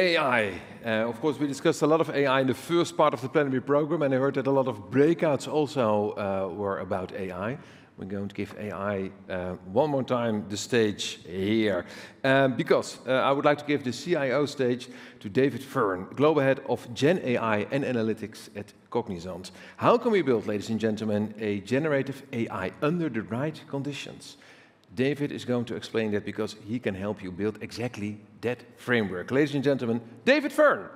AI. Of course, we discussed a lot of AI in the first part of the plenary program, and I heard that a lot of breakouts also were about AI. We're going to give AI one more time the stage here, because I would like to give the CIO stage to David Fearne, Global Head of Gen AI and Analytics at Cognizant. How can we build, ladies and gentlemen, a generative AI under the right conditions? David is going to explain that because he can help you build exactly that framework. Ladies and gentlemen, David Fearne.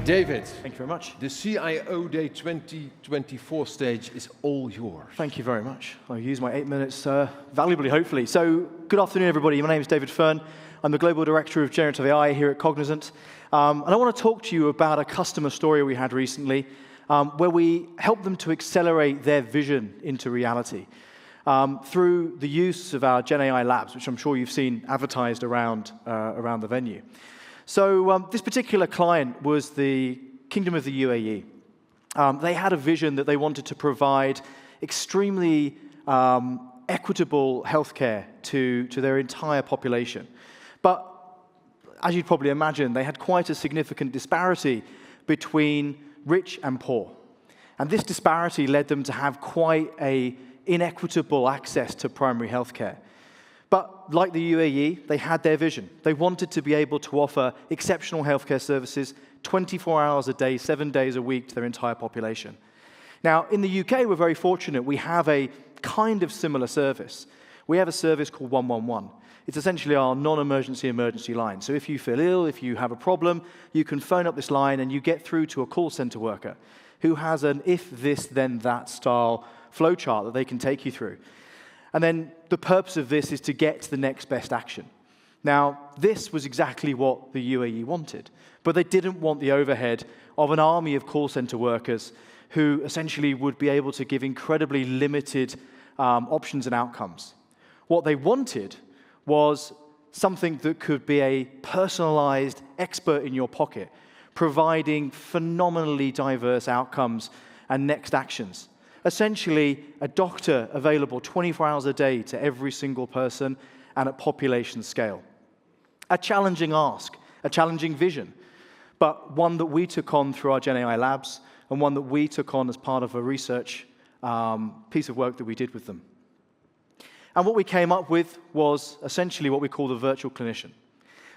David. Thank you very much. The CIODAY2024 stage is all yours. Thank you very much. I'll use my 8 minutes valuably, hopefully. So, good afternoon, everybody. My name is David Fearne. I'm the Global Director of Generative AI here at Cognizant. And I want to talk to you about a customer story we had recently, where we helped them to accelerate their vision into reality through the use of our Gen AI labs, which I'm sure you've seen advertised around the venue. So this particular client was the Kingdom of the UAE. They had a vision that they wanted to provide extremely equitable healthcare to their entire population. But as you'd probably imagine, they had quite a significant disparity between rich and poor. And this disparity led them to have quite an inequitable access to primary healthcare. But like the UAE, they had their vision. They wanted to be able to offer exceptional healthcare services 24 hours a day, 7 days a week to their entire population. Now, in the UK, we're very fortunate. We have a kind of similar service. We have a service called 111. It's essentially our non-emergency emergency line. So if you feel ill, if you have a problem, you can phone up this line and you get through to a call center worker who has an if this, then that style flowchart that they can take you through. And then the purpose of this is to get to the next best action. Now, this was exactly what the UAE wanted, but they didn't want the overhead of an army of call center workers who essentially would be able to give incredibly limited options and outcomes. What they wanted was something that could be a personalized expert in your pocket, providing phenomenally diverse outcomes and next actions. Essentially, a doctor available 24 hours a day to every single person and at population scale. A challenging ask, a challenging vision, but one that we took on through our Gen AI labs and one that we took on as part of a research piece of work that we did with them. And what we came up with was essentially what we call the virtual clinician.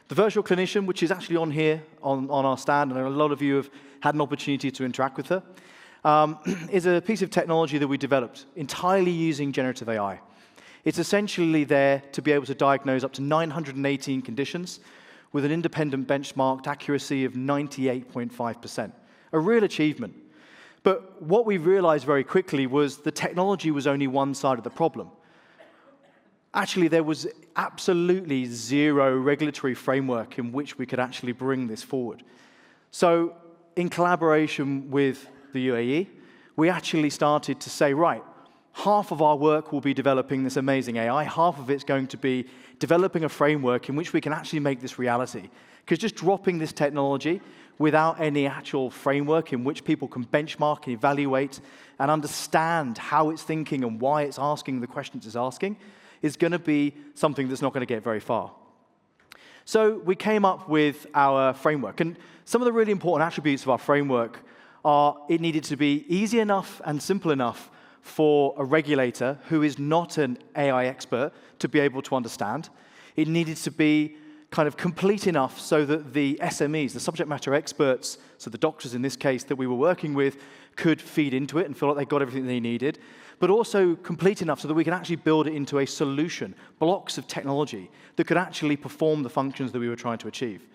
The virtual clinician, which is actually on here on our stand, and a lot of you have had an opportunity to interact with her, is a piece of technology that we developed entirely using generative AI. It's essentially there to be able to diagnose up to 918 conditions with an independent benchmarked accuracy of 98.5%. A real achievement. But what we realized very quickly was the technology was only one side of the problem. Actually, there was absolutely zero regulatory framework in which we could actually bring this forward. So, in collaboration with the UAE, we actually started to say, right, half of our work will be developing this amazing AI, half of it's going to be developing a framework in which we can actually make this reality. Because just dropping this technology without any actual framework in which people can benchmark and evaluate and understand how it's thinking and why it's asking the questions it's asking is going to be something that's not going to get very far. So we came up with our framework. And some of the really important attributes of our framework are it needed to be easy enough and simple enough for a regulator who is not an AI expert to be able to understand. It needed to be kind of complete enough so that the SMEs, the subject matter experts, so the doctors in this case that we were working with, could feed into it and feel like they got everything they needed, but also complete enough so that we can actually build it into a solution, blocks of technology that could actually perform the functions that we were trying to achieve.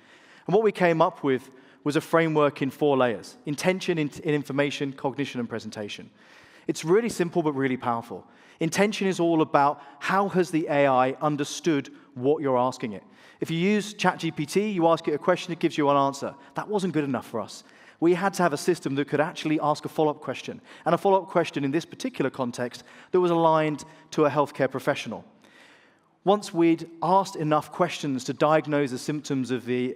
And what we came up with was a framework in 4 layers: intention, information, cognition, and presentation. It's really simple but really powerful. Intention is all about how has the AI understood what you're asking it. If you use ChatGPT, you ask it a question, it gives you an answer. That wasn't good enough for us. We had to have a system that could actually ask a follow-up question, and a follow-up question in this particular context that was aligned to a healthcare professional. Once we'd asked enough questions to diagnose the symptoms of the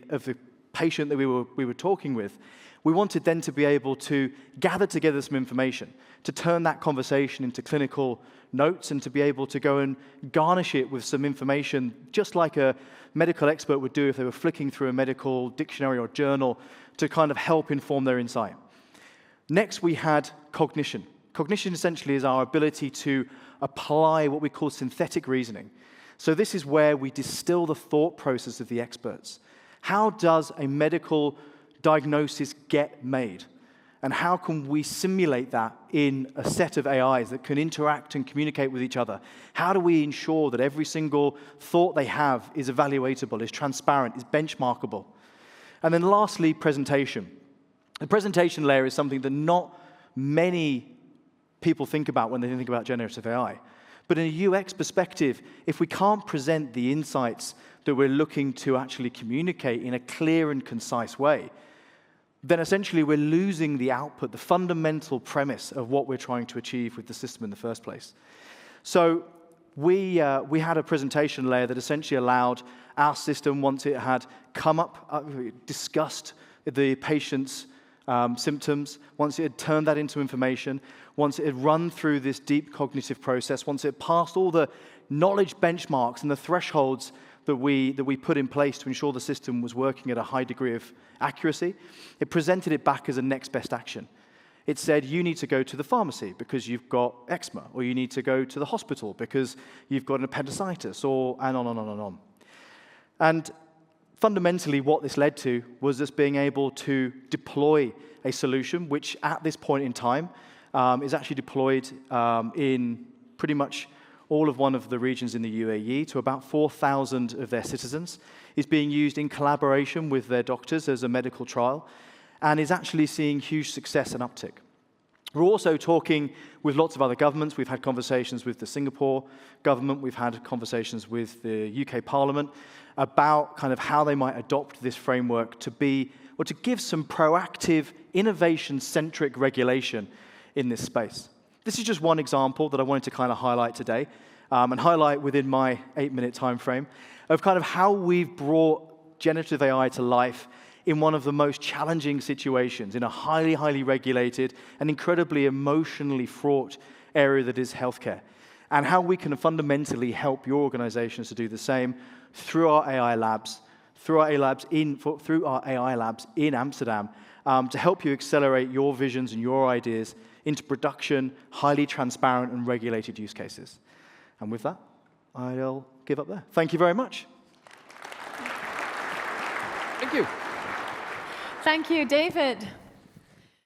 patient that we were talking with, We wanted then to be able to gather together some information, to turn that conversation into clinical notes, and to be able to go and garnish it with some information, just like a medical expert would do if they were flicking through a medical dictionary or journal to kind of help inform their insight. Next, we had cognition. Cognition essentially is our ability to apply what we call synthetic reasoning. So this is where we distill the thought process of the experts. How does a medical diagnosis get made? And how can we simulate that in a set of AIs that can interact and communicate with each other? How do we ensure that every single thought they have is evaluatable, is transparent, is benchmarkable? And then lastly, presentation. The presentation layer is something that not many people think about when they think about generative AI. But in a UX perspective, if we can't present the insights that we're looking to actually communicate in a clear and concise way, then essentially we're losing the output, the fundamental premise of what we're trying to achieve with the system in the first place. So we had a presentation layer that essentially allowed our system, once it had come up, discussed the patient's symptoms, once it had turned that into information, once it had run through this deep cognitive process, once it passed all the knowledge benchmarks and the thresholds that we put in place to ensure the system was working at a high degree of accuracy, it presented it back as a next best action. It said, you need to go to the pharmacy because you've got eczema, or you need to go to the hospital because you've got an appendicitis, and on and on and on. And fundamentally, what this led to was us being able to deploy a solution which, at this point in time, is actually deployed in pretty much all of one of the regions in the UAE to about 4,000 of their citizens. Is being used in collaboration with their doctors as a medical trial, and is actually seeing huge success and uptick. We're also talking with lots of other governments. We've had conversations with the Singapore government. We've had conversations with the UK Parliament about kind of how they might adopt this framework to be, or to give some proactive, innovation-centric regulation in this space. This is just one example that I wanted to kind of highlight today, and highlight within my 8-minute time frame of kind of how we've brought generative AI to life in one of the most challenging situations, in a highly, highly regulated and incredibly emotionally fraught area that is healthcare, and how we can fundamentally help your organizations to do the same through our AI labs, through our AI labs in Amsterdam, to help you accelerate your visions and your ideas into production, highly transparent and regulated use cases. And with that, I'll give up there. Thank you very much. Thank you. Thank you, David.